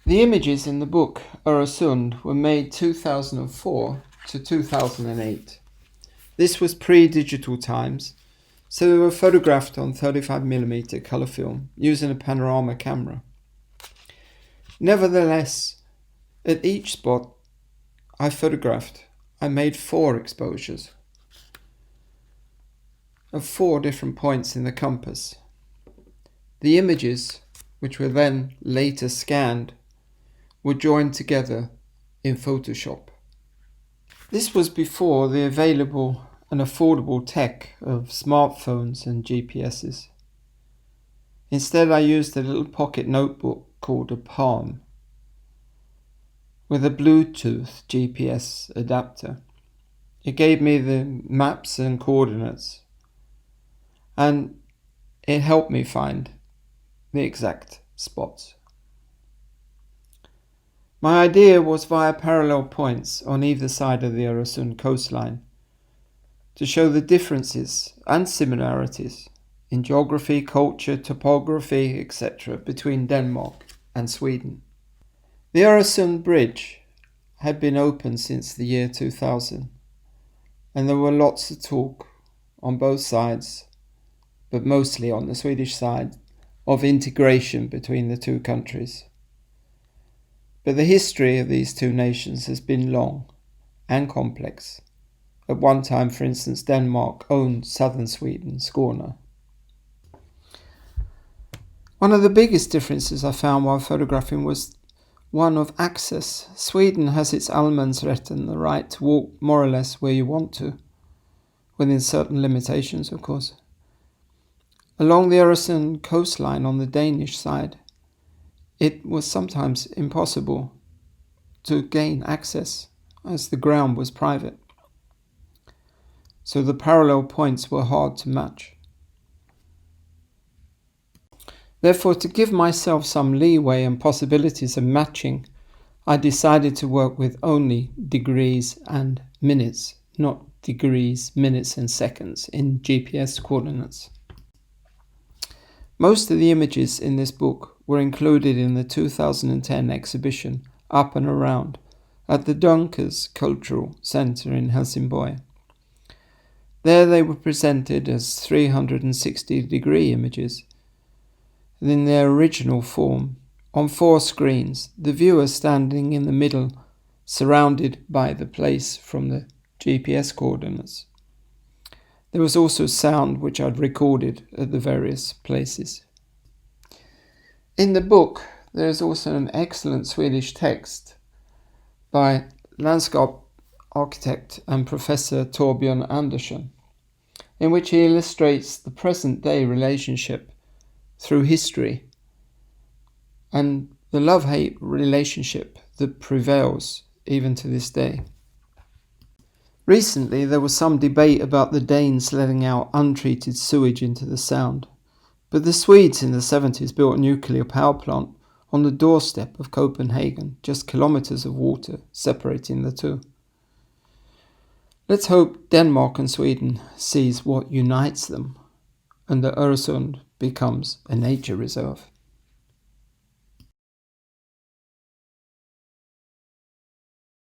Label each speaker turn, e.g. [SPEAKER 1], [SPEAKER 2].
[SPEAKER 1] The images in the book Öresund were made 2004 to 2008. This was pre-digital times, so they were photographed on 35mm colour film using a panorama camera. Nevertheless, at each spot I photographed, I made 4 exposures of 4 different points in the compass. The images, which were then later scanned, were joined together in Photoshop. This was before the available and affordable tech of smartphones and GPSs. Instead, I used a little pocket notebook called a Palm with a Bluetooth GPS adapter. It gave me the maps and coordinates, and it helped me find the exact spots. My idea was via parallel points on either side of the Øresund coastline to show the differences and similarities in geography, culture, topography, etc. between Denmark and Sweden. The Øresund Bridge had been open since the year 2000, and there were lots of talk on both sides, but mostly on the Swedish side, of integration between the two countries. But the history of these two nations has been long and complex. At one time, for instance, Denmark owned southern Sweden, Skåne. One of the biggest differences I found while photographing was one of access. Sweden has its allemansrätten, the right to walk more or less where you want to, within certain limitations, of course. Along the Øresund coastline on the Danish side, it was sometimes impossible to gain access as the ground was private. So the parallel points were hard to match. Therefore, to give myself some leeway and possibilities of matching, I decided to work with only degrees and minutes, not degrees, minutes and seconds in GPS coordinates. Most of the images in this book were included in the 2010 exhibition Up and Around at the Dunkers Kulturhus in Helsingborg. There they were presented as 360-degree images in their original form on 4 screens, the viewer standing in the middle, surrounded by the place from the GPS coordinates. There was also sound which I'd recorded at the various places. In the book, there is also an excellent Swedish text by landscape architect and Professor Torbjörn Andersson, in which he illustrates the present-day relationship through history and the love-hate relationship that prevails even to this day. Recently, there was some debate about the Danes letting out untreated sewage into the Sound, but the Swedes in the 70s built a nuclear power plant on the doorstep of Copenhagen, just kilometers of water separating the two. Let's hope Denmark and Sweden sees what unites them and that Öresund becomes a nature reserve.